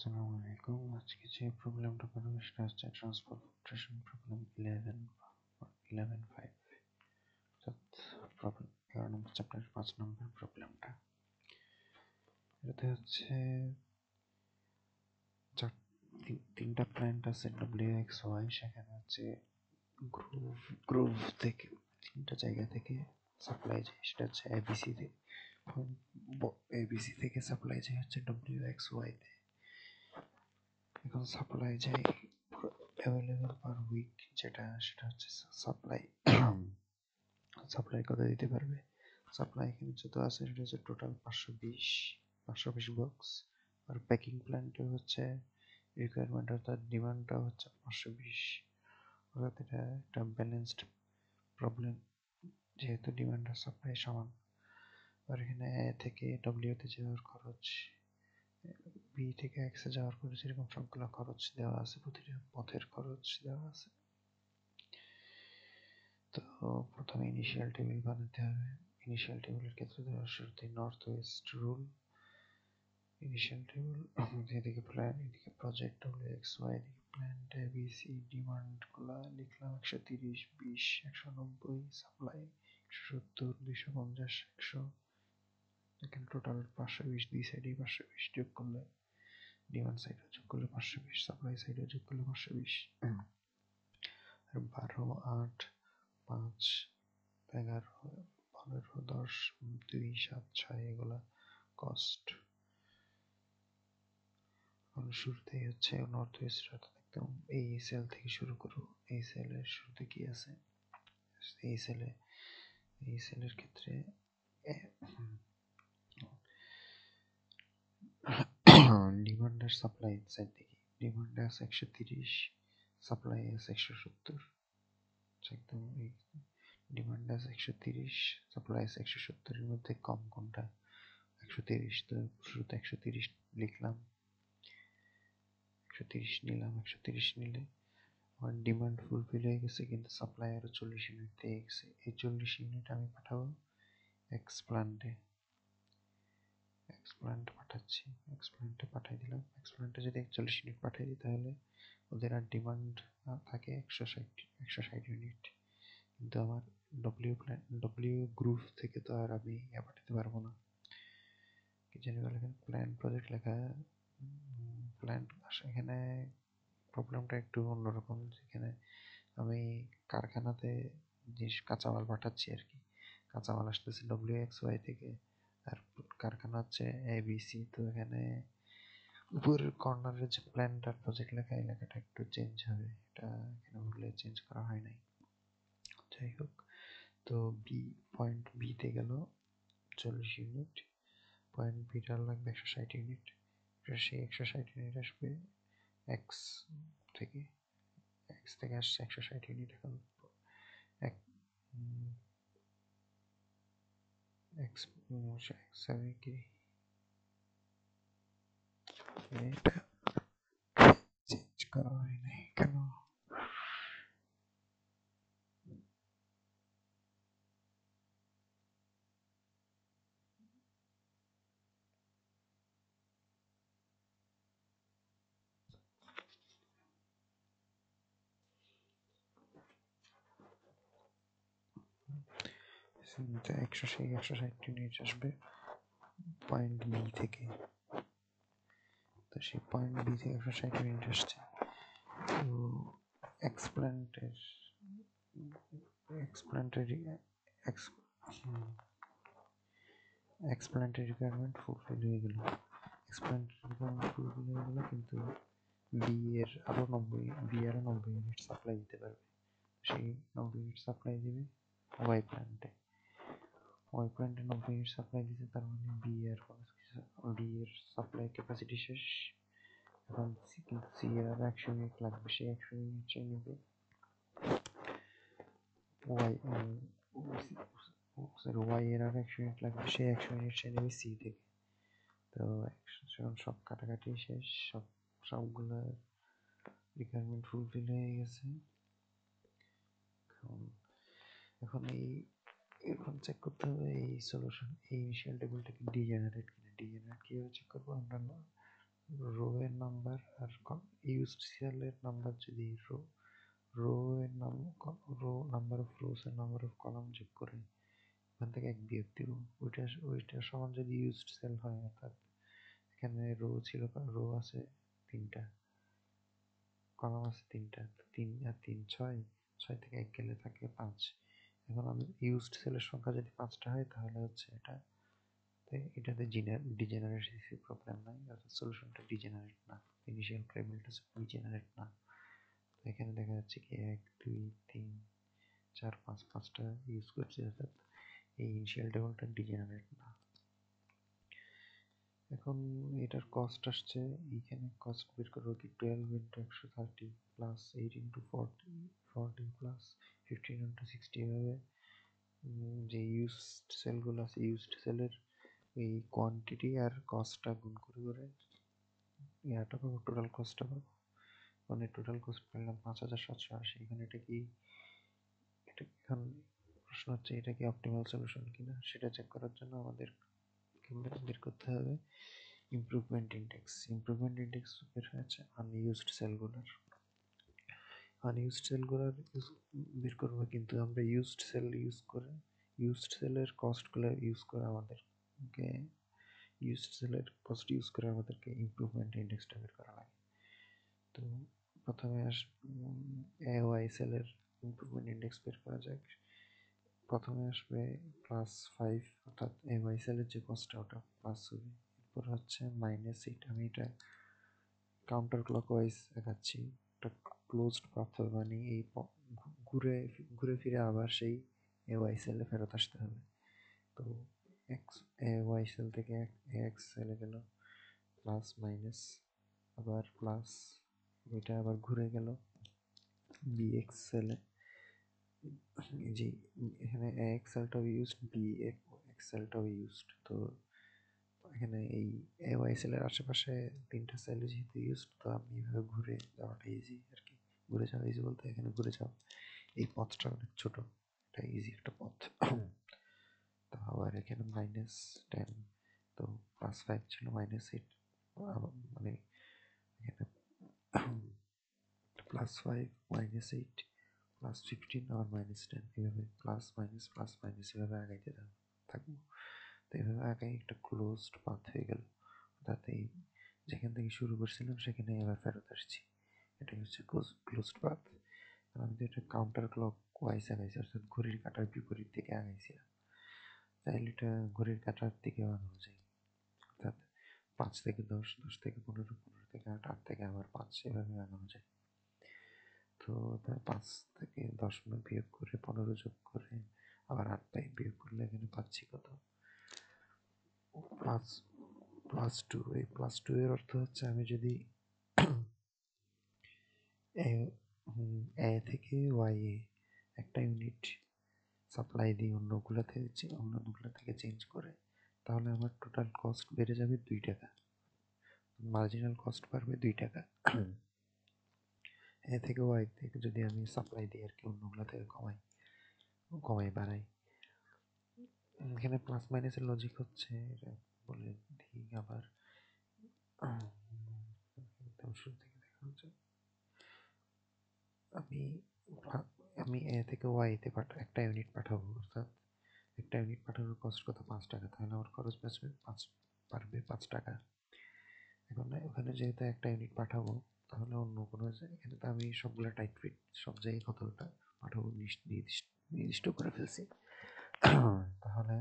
আসসালামু আলাইকুম। আজকে যে প্রবলেমটা করবো সেটা হচ্ছে ট্রান্সপোর্টেশন প্রবলেম 11.5 অর্থাৎ প্রবলেম 11 নম্বর চ্যাপ্টার 5 নম্বর প্রবলেমটা। এটাতে হচ্ছে তিনটা প্ল্যান্ট আছে WXY, সেখানে হচ্ছে গ্রুভ থেকে তিনটা জায়গা থেকে সাপ্লাই যায়। সেটা হচ্ছে এবিসি থেকে সাপ্লাই যায় হচ্ছে WXY তে। এখন সাপ্লাই যায় অ্যাভেলেবল পার উইক, সেটা হচ্ছে সাপ্লাই কত দিতে পারবে। সাপ্লাই এখানে যত আছে সেটা হচ্ছে টোটাল 520 বক্স। আর প্যাকিং প্ল্যান্টে হচ্ছে রিকোয়ারমেন্ট অর্থাৎ ডিমান্ডটা হচ্ছে 520। অর্থাৎ এটা একটা ব্যালেন্সড প্রবলেম, যেহেতু ডিমান্ড আর সাপ্লাই সমান। আর এখানে এ থেকে ডব্লিউতে যাওয়ার খরচ, বি থেকে এক্সে যাওয়ার খরচ, এরকম সবগুলো খরচ দেওয়া আছে, প্রতিটা পথের খরচ দেওয়া আছে। তো প্রথমে ইনিশিয়াল টেবিল বানাতে হবে। ইনিশিয়াল টেবিলের ক্ষেত্রে শুরুতে north West rule initial table, এদিকে প্ল্যান, এদিকে প্রজেক্ট WXY, এদিকে প্ল্যান্ট এবিসি, ডিমান্ডগুলো লিখলাম 130, 20, 190, সাপ্লাই 170, 250, 100। এখানে টোটাল 520, দুই সাইডে 520 যোগ করলে, ডিমান্ড সাইডে যোগ করলে 520, সাপ্লাই সাইডে যোগ করলে 520। আর 12, 8, 5, 11, 15, 10, 2, 7, 6 এগুলা কস্ট। শুরুতেই হচ্ছে নর্থ ওয়েস্ট, একদম এই সেল থেকে শুরু করব। এই সেলের শুরুতে কি আছে, এই সেলের ক্ষেত্রে ডিমান্ড আর সাপ্লাই সাইড দেখি। ডিমান্ড আছে 130, সাপ্লাই আছে 170। একদম ডিমান্ড আছে 130, সাপ্লাই আছে 170, এর মধ্যে কম কোনটা? 130। তো শুরুতে 130 লিখলাম, 130 নিলাম। 130 নিলে আমার ডিমান্ড ফুলফিল হয়ে গেছে, কিন্তু সাপ্লাই আরো 40 ইউনিট দিয়ে গেছে। এই 40 ইউনিট আমি পাঠাবো এক্সপ্ল্যান্টে। পাঠাচ্ছি, এক্সপ্ল্যান্টে পাঠাই দিলাম। এক্সপ্ল্যান্টে যদি 41 ইউনিট পাঠাই দিই, তাহলে ওদের আর ডিমান্ড থাকে 160 ইউনিট। কিন্তু আমার ডব্লিউ গ্রুপ থেকে তো আর আমি পাঠাতে পারবো না। কি জানি বলে এখানে প্ল্যান প্রজেক্ট লেখা, প্ল্যান। এখানে প্রবলেমটা একটু অন্যরকম। যেখানে আমি কারখানাতে জিনিস কাঁচামাল পাঠাচ্ছি আর কি। কাঁচামাল আসতেছে WXY থেকে, আর কারখানা হচ্ছে ABC। তো এখানে উপরের কর্নারের যে প্ল্যান্টার প্রজেক্ট লেখা, এই লেখাটা একটু চেঞ্জ হবে। এটা এখানে ভুলে চেঞ্জ করা হয় নাই। যাই হোক, তো পয়েন্ট বিতে গেল 40 ইউনিট, পয়েন্ট বিটার লাগবে 160 ইউনিট। সেই 160 ইউনিট আসবে এক্স থেকে। আসছে 160 ইউনিট। এখন এটা চেঞ্জ করা হয় নাই কেন? একশো 160 ইউনিট আসবে পয়েন্ট বি থেকে। তো সেই পয়েন্ট বি থেকে 160 ইউনিট আসছে। তো এক্সপ্ল্যান্টের রিকোয়ারমেন্ট ফুলফিল হয়ে গেল। কিন্তু আরো 90 ইউনিট সাপ্লাই দিতে পারবে। সেই 90 ইউনিট সাপ্লাই দিবে ওয়াই প্ল্যান্টে। 90 ইউনিট সাপ্লাই দিতে, তার মানে বি এর সাপ্লাই ক্যাপাসিটি শেষ। এখন কিন্তু সি এর আরো 100 ইউনিট লাগবে। সেই 100 ইউনিট চাই নেবে ওয়াই এর আরো 100 ইউনিট লাগবে। সেই 100 ইউনিট চাই নেবে সি থেকে। তো সব কাটাকাটি শেষ, সবগুলো রিকোয়ারমেন্ট ফুলফিল হয়ে গেছে। এখন চেক করতে হবে এই সলিউশন, এই ইনিশিয়াল টেবিলটাকে ডিজেনারেট কিনা। ডিজেনারেট কিভাবে চেক করবো? আমরা রো এর নাম্বার আর ইউজড সেল এর নাম্বার যদি রো এর রো নাম্বার অফ রোস এর নাম্বার অফ কলাম যোগ করে ওখান থেকে এক বিয়োগ দিব, ওইটা সমান যদি ইউজড সেল হয়, অর্থাৎ এখানে রো আছে 3টা, কলাম আছে 3টা, 3 আর 3 6, 6 থেকে 1 গেলে থাকে 5। এখন আমি ইউজড সেলের সংখ্যা যদি 5টা হয় তাহলে হচ্ছে এটাতে ডিজেনারেসি প্রবলেম নাই, অর্থাৎ সলিউশনটা ডিজেনারেট না, ইনিশিয়াল প্রাইমেলটা ডিজেনারেট না। তো এখানে দেখা যাচ্ছে কি 1 2 3 4 5, 5টা ইউজ করছি, অর্থাৎ এই ইনিশিয়াল টেবলটা ডিজেনারেট না। এখন এটার কস্ট আসছে, এইখানে কস্ট বের করবো কি 12 into 130 plus 8 into 40 plus 15 into 60, এভাবে যে ইউজড সেলগুলো আছে ইউজড সেলের এই কোয়ান্টিটি আর কস্টটা গুণ করে ইয়াটা পাবো, টোটাল কস্টটা পাবো। মানে টোটাল কস্ট পেলাম 5780। এখানে এটা এখন প্রশ্ন হচ্ছে এটা কি অপটিমাল সলিউশন কিনা, সেটা চেক করার জন্য আমাদের বের করতে হবে ইমপ্রুভমেন্ট ইন্ডেক্স। ইমপ্রুভমেন্ট ইন্ডেক্স বের হয়েছে আনইউজড সেলগুলোর বের করবো, কিন্তু আমরা ইউজড সেলের কস্টগুলো ইউজ করে আমাদেরকে ইমপ্রুভমেন্ট ইন্ডেক্সটা বের করা লাগে। তো প্রথমে এওয়াই সেলের ইমপ্রুভমেন্ট ইন্ডেক্স বের করা যাক। প্রথমে আসবে +5, অর্থাৎ এওয়াই সেলের যে কস্টটা ওটা প্লাস হবে, এরপর হচ্ছে -8। আমি এটা কাউন্টার ক্লকওয়াইজ দেখাচ্ছি, একটা ক্লোজড পাথ হবে, মানে এই ঘুরে ঘুরে ফিরে আবার সেই এওয়াই সেলে ফেরত আসতে হবে। তো এক্স ওয়াই সেল থেকে এক্স সেলে গেল, প্লাস মাইনাস আবার প্লাস, এটা আবার ঘুরে গেল বিএক্স সেলে, যে এখানে এক্স সেলটাও ইউজড, বি এক্স সেলটাও ইউজড। তো এখানে এই ওয়াই সেলের আশেপাশে 3টা সেল যেহেতু ইউজড, তো আমি এভাবে ঘুরে যাওয়াটা ইজি আর কি। ঘুরে যাওয়া ইজি বলতে এখানে ঘুরে যাওয়া, এই পথটা অনেক ছোট, এটা ইজি একটা পথ। তো আবার এখানে -10, তো +5 ছিল -8, মানে এখানে +5 -8 +15 আবার -10, এভাবে প্লাস মাইনাস এভাবে আগাইতে থাকবো। তো এভাবে আগে একটা ক্লোজড পাথ হয়ে গেল, অর্থাৎ এই যেখান থেকে শুরু করছিলাম সেখানে আবার ফেরত আসছি, এটাই হচ্ছে ক্লোজড পাথ। আমি তো এটা কাউন্টার ক্লক ওয়াইজ আগাইছি, অর্থাৎ ঘড়ির কাঁটার বিপরীত দিকে আগাইছিলাম। তাইলে এটা ঘড়ির কাঁটার দিকে আগানো যায়, অর্থাৎ 5 থেকে 10, 10 থেকে 15, 15 থেকে 8, 8 থেকে আবার 5, এভাবে আগানো যায়। তো 5 থেকে 10 বিয়োগ করে 15 যোগ করে আবার 8 বিয়োগ করলে এখানে পাচ্ছি কত, +2। এই +2 এর অর্থ হচ্ছে আমি যদি এ থেকে ওয়াই এ একটা ইউনিট সাপ্লাই দিই অন্যগুলো থেকে চেঞ্জ করে, তাহলে আমার টোটাল কস্ট বেড়ে যাবে 2 টাকা, মার্জিনাল কস্ট বাড়বে 2 টাকা। এ থেকে ওয়াই থেকে যদি আমি সাপ্লাই দিই আর কি, অন্যগুলো থেকে কমাই বাড়াই। এখানে প্লাস মাইনাসের লজিক হচ্ছে, এটা বলে দিই আবার, একদম শুরু থেকে দেখা হচ্ছে। আমি এ থেকে ওয়াইতে একটা ইউনিট পাঠাবো, অর্থাৎ একটা ইউনিট পাঠানোর কস্ট কত, 5 টাকা, তাহলে আমার খরচ বাড়বে 5 টাকা। এখন ওখানে যেহেতু একটা ইউনিট পাঠাবো, তাহলে অন্য কোনো এখানে তো আমি সবগুলো টাইট ফিট সব জায়গায় কতটা পাঠাবো নির্দিষ্ট করে ফেলছি। তাহলে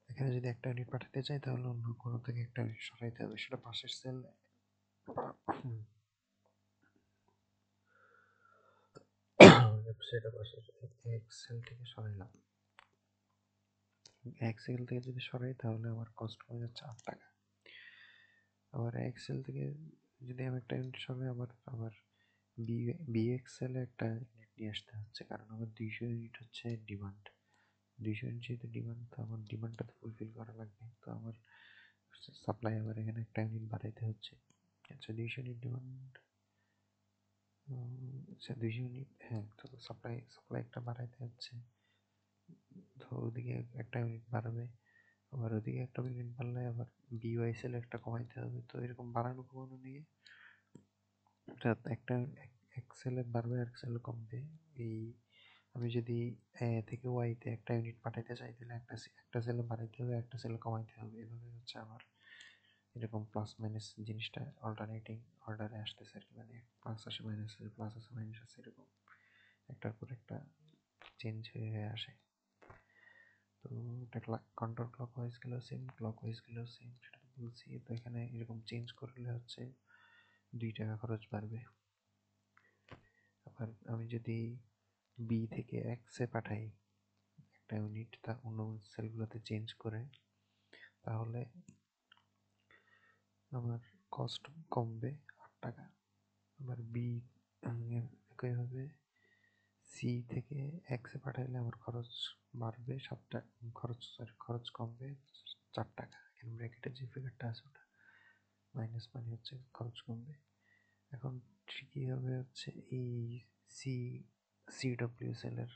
এখানে যদি একটা ইউনিট পাঠাতে চাই তাহলে অন্য কোনো থেকে একটা ইউনিট সরাইতে হবে, সেটা পাশের সেল সেটা পাশের সেল থেকে সরাইলাম। সেল থেকে যদি সরাই তাহলে আমার কস্ট হয়ে যাচ্ছে 8 টাকা। আবার সেল থেকে যদি আমি একটা ইউনিট সরাই, আবার বিএক্সএলে একটা ইউনিট নিয়ে আসতে হচ্ছে, কারণ আমার 200 ইউনিট হচ্ছে ডিমান্ড। 200 ইউনিট যেহেতু ডিমান্ড, তো আমার ডিমান্ডটা তো ফুলফিল করা লাগবে, তো আমার সাপ্লাই আবার এখানে একটা ইউনিট বাড়াইতে হচ্ছে। আচ্ছা 200 ইউনিট ডিমান্ড, আচ্ছা 200 ইউনিট, হ্যাঁ, তো সাপ্লাই একটা বাড়াইতে হচ্ছে, তো ওদিকে একটা ইউনিট বাড়াবে, আবার ওদিকে একটা ইউনিট বাড়লে আবার বিওয়াইসেল একটা কমাইতে হবে। তো এরকম বাড়ানো কমানো নিয়ে একটা এক সেলে বাড়বে আর এক সেলে কমবে। এই আমি যদি এ থেকে ওয়াইতে একটা ইউনিট পাঠাইতে চাই তাহলে একটা সেলে বাড়াইতে হবে, একটা সেলে কমাইতে হবে। এভাবে হচ্ছে আমার এরকম প্লাস মাইনাস জিনিসটা অল্টারনেটিং অর্ডারে আসতেছে আর কি, মানে প্লাস আসে মাইনাস আসে, প্লাস আসে মাইনাস আসে, এরকম একটার পর একটা চেঞ্জ হয়ে হয়ে আসে। তো এটা কাউন্টার ক্লক ওয়াইজ গেলেও সেম, ক্লক ওয়াইজ গেলেও সেম, সেটা তো বলছি। তো এখানে এরকম চেঞ্জ করলে হচ্ছে 2 টাকা খরচ বাড়বে। আবার আমি যদি বি থেকে এক্সে পাঠাই একটা ইউনিট, তা অন্য সেলগুলোতে চেঞ্জ করে, তাহলে আমার কস্ট কমবে 8 টাকা। আবার বি একইভাবে সি থেকে এক্সে পাঠাইলে আমার খরচ বাড়বে 7 টাকা, খরচ কমবে 4 টাকা। এখানে ব্র্যাকেটে যে ফিগারটা আছে ওটা মাইনাস, মানে হচ্ছে খরচ কমবে। এখন ঠিকই হবে হচ্ছে এই সি সিডব্লিউএসএল এর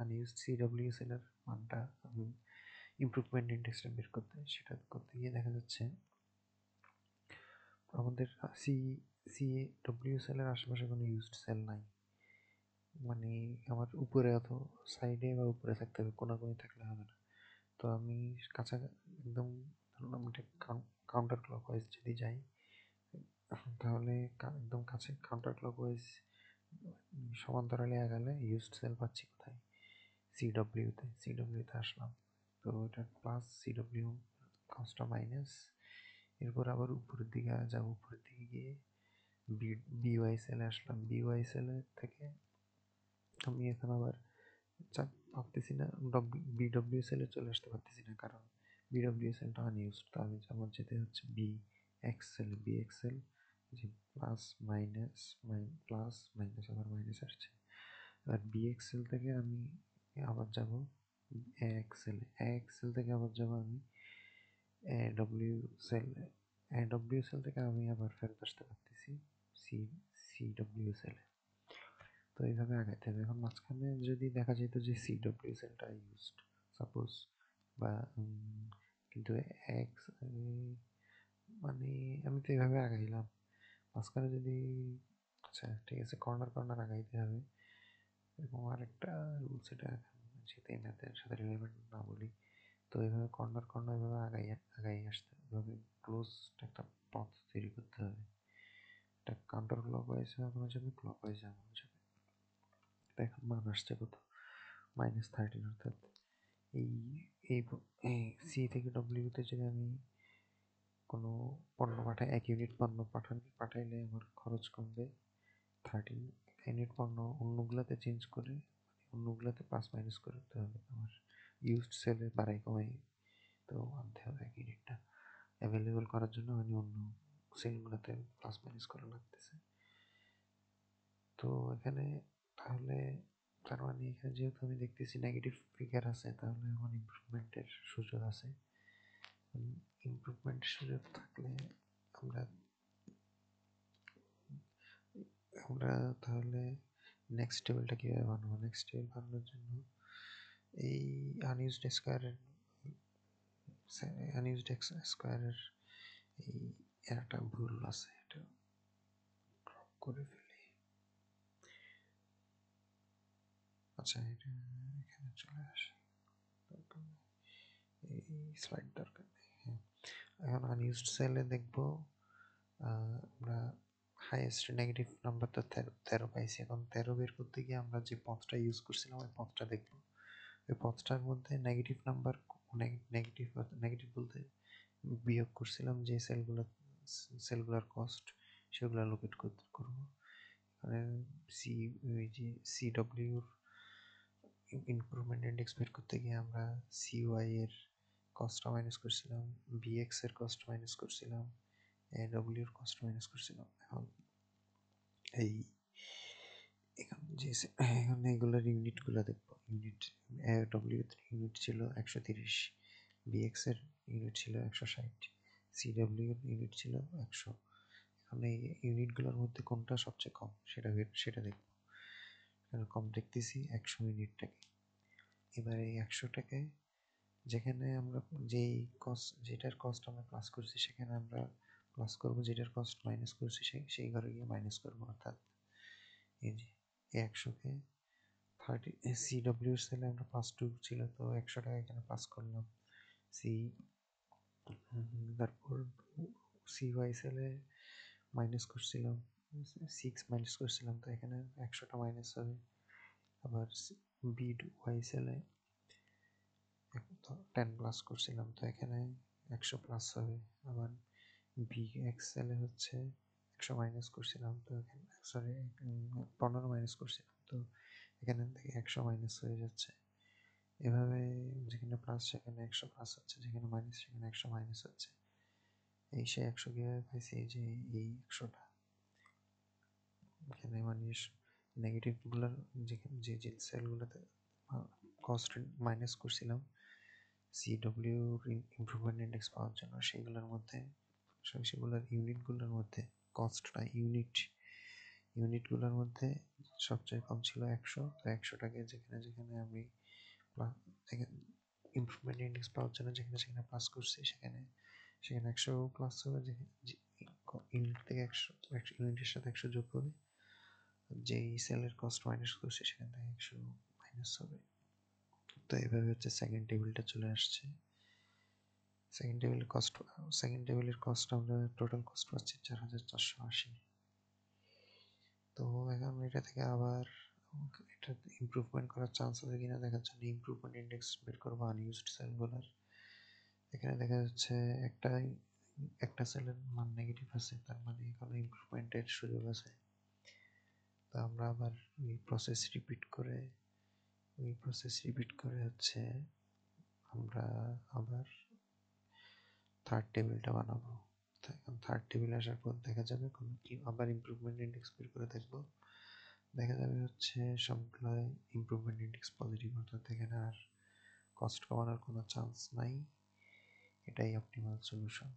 আনইউজড সিডব্লিউএসএল এর মানটা আমি ইমপ্রুভমেন্ট ইন্ডেক্সটা বের সেটা করতে গিয়ে দেখা যাচ্ছে আমাদের সিডব্লিউএসএল এর আশেপাশে কোনো ইউজড সেল নাই। মানে আমার উপরে অথবা সাইডে বা উপরে থাকতে হবে, কোনাকুনি থাকলে হবে না। তো আমি কাছাকাছি একদম, ধরুন আমি কাউন্টার ক্লকওয়াইজ যদি যাই, তাহলে একদম কাছে কাউন্টার ক্লকওয়াইজ সমান্তরালে আগালে ইউজড সেল পাচ্ছি কোথায়? সিডব্লিউতে আসলাম। তো এটা প্লাস সিডব্লিউ কস্টটা মাইনাস, এরপর আবার উপরের দিকে যাব, উপরের দিকে গিয়ে বিওয়াইসেল আসলাম। বিওয়াইসেল থেকে আমি এখন আবার ভাবতেছি না বিডব্লিউএসএল এ চলে আসতে পারতেছি না, কারণ বিডব্লিউএসএলটা আনইউজড। তো আমি আমার যেতে হচ্ছে বি এক্সেল, যে প্লাস মাইনাস প্লাস মাইনাস আবার মাইনাস আসছে। আর বি এক্সেল থেকে আমি আবার যাব এক্সেল থেকে আবার যাব আমি ডব্লিউ সেল থেকে আমি আবার ফেরত আসতে পারতেছি সি সিডব্লিউএসএল এ। তো এইভাবে আগাইতে হবে। এখন মাঝখানে যদি দেখা যেত যে সিডব্লিউএসএলটা ইউজড সাপোজ, বা কিন্তু এক্স, মানে আমি তো এইভাবে আগাইলাম, মাঝখানে যদি, আচ্ছা ঠিক আছে, কর্নার কর্নার আগাইতে হবে। এবং আরেকটা রুলস, এটা যেতে ম্যাথের সাথে রিলেভেন্ট না বলি, তো এইভাবে কর্নার কর্নার এভাবে আগাই আসতে হবে, এভাবে ক্লোজ একটা পথ তৈরি করতে হবে। এটা কাউন্টার ক্লক ওয়াইজ আগানো যাবে, ক্লক ওয়াইজ আগানো যাবে। এখন মান আসছে কত? -13। অর্থাৎ এই এই সি থেকে ডব্লিউতে যদি আমি কোনো পণ্য পাঠাই, 1 ইউনিট পণ্য পাঠাইলে আমার খরচ কমবে 13। ইউনিট পণ্য অন্যগুলাতে চেঞ্জ করে, অন্যগুলাতে প্লাস মাইনাস করতে হবে আমার, ইউজড সেলে বাড়াই কমাই তো আনতে হবে 1 ইউনিটটা অ্যাভেলেবল করার জন্য, মানে অন্য সেলগুলোতে প্লাস মাইনাস করা লাগতেছে। তো এখানে তাহলে তার মানে এখানে যেহেতু আমি দেখতেছি নেগেটিভ ফিগার আছে, তাহলে আমার ইমপ্রুভমেন্টের সুযোগ আছে। ইমপ্রুভমেন্টের সুযোগ থাকলে আমরা আমরা তাহলে নেক্সট টেবিলটা কীভাবে বানাবো? নেক্সট টেবিল বানানোর জন্য এই আনইউজড স্কোয়ারের এই একটা ভুল আছে, এটা ক্রপ করে ফেলি। আচ্ছা, এটা এখানে চলে আসে, এই স্লাইড দরকার নেই। হ্যাঁ, এখন আনইউজড সেলে দেখবো আমরা হাইয়েস্ট নেগেটিভ নাম্বার তো 13 পাইছি। এখন 13 বের করতে গিয়ে আমরা যে পথটা ইউজ করছিলাম ওই পথটা দেখবো। ওই পথটার মধ্যে নেগেটিভ নাম্বার, নেগেটিভ বলতে বিয়োগ করছিলাম যে সেলগুলোর কস্ট, সেগুলো লোকেট করবো। ওই যে সিডব্লিউর ইমপ্রুভমেন্ট ইন্ডেক্স বের করতে গিয়ে আমরা সিওয়াই এর কস্টটা মাইনাস করছিলাম, বিএক্স এর কস্ট মাইনাস করছিলাম, ডব্লিউ এর কস্ট মাইনাস করছিলাম। এখন এই এখন এইগুলোর ইউনিটগুলো দেখবো। ডব্লিউ এর ইউনিট ছিল 130, বিএক্স এর ইউনিট ছিল 160, সিডব্লিউ এর ইউনিট ছিল 100। এখন এই ইউনিটগুলোর মধ্যে কোনটা সবচেয়ে কম সেটা দেখবো। কম দেখতেছি 100 ইউনিটটাকে। এবার এই 100টাকে যেখানে আমরা যেটার কস্ট আমরা প্লাস করছি সেখানে আমরা প্লাস করবো, যেটার কস্ট মাইনাস করছি সেই ঘরে গিয়ে মাইনাস করবো। অর্থাৎ এই যে এই 100কে 30 CW সেলে আমরা +2 ছিল, তো 100 টাকা এখানে প্লাস করলাম। সি তারপর CY সেলে মাইনাস করছিলাম 6 মাইনাস করছিলাম, তো এখানে 100টা মাইনাস হবে। আবার বিড ওয়াই সেলে 10 প্লাস করছিলাম, তো এখানে 100 প্লাস হবে। আবার বি এক্সেলে হচ্ছে 100 মাইনাস করছিলাম, তো এখানে সরি 15 মাইনাস করছিলাম, তো এখানে থেকে 100 মাইনাস হয়ে যাচ্ছে। এভাবে যেখানে প্লাস সেখানে 100 প্লাস হচ্ছে, যেখানে মাইনাস সেখানে 100 মাইনাস হচ্ছে। এই সে 100 কিভাবে পাইছি, এই যে এই 100টা এখানে মানে নেগেটিভগুলোর যেখানে যে সেলগুলোতে কস্ট মাইনাস করছিলাম সিডব্লিউ ইমপ্রুভমেন্ট ইন্ডেক্স পাওয়ার জন্য, সেগুলোর মধ্যে সেগুলোর ইউনিটগুলোর মধ্যে কস্টটা ইউনিটগুলোর মধ্যে সবচেয়ে কম ছিল 100। তো 100টাকে যেখানে যেখানে আমি ইমপ্রুভমেন্ট ইন্ডেক্স পাওয়ার জন্য যেখানে সেখানে প্লাস করছি, সেখানে 100 প্লাস হবে। ইউনিট থেকে 100 ইউনিটের সাথে 100 যোগ হবে, যেই সেলের কস্ট মাইনাস করছে সেখান থেকে 100 মাইনাস হবে। তো এভাবে হচ্ছে সেকেন্ড টেবিলটা চলে আসছে। সেকেন্ড টেবিলের কস্ট আমরা টোটাল কস্ট পাচ্ছি 4480। তো এখন এটা থেকে আবার এটা ইমপ্রুভমেন্ট করার চান্স আছে কিনা দেখার জন্য ইমপ্রুভমেন্ট ইন্ডেক্স বের করবো আনইউজড সেলগুলোর। এখানে দেখা যাচ্ছে একটা সেলের মান নেগেটিভ আছে, তার মানে এখানে ইমপ্রুভমেন্টের সুযোগ আছে। তো আমরা আবার ওই প্রসেস রিপিট করে হচ্ছে আমরা আবার থার্ড টেবিলটা বানাবো। এখন থার্ড টেবিল আসার পর দেখা যাবে কি আবার ইমপ্রুভমেন্ট ইন্ডেক্স বের করে দেখবো, দেখা যাবে হচ্ছে সবগুলাই ইমপ্রুভমেন্ট ইন্ডেক্স পজিটিভ, অর্থাৎ এখানে আর কস্ট কমানোর কোনো চান্স নাই। এটাই অপটিমাল সলিউশন।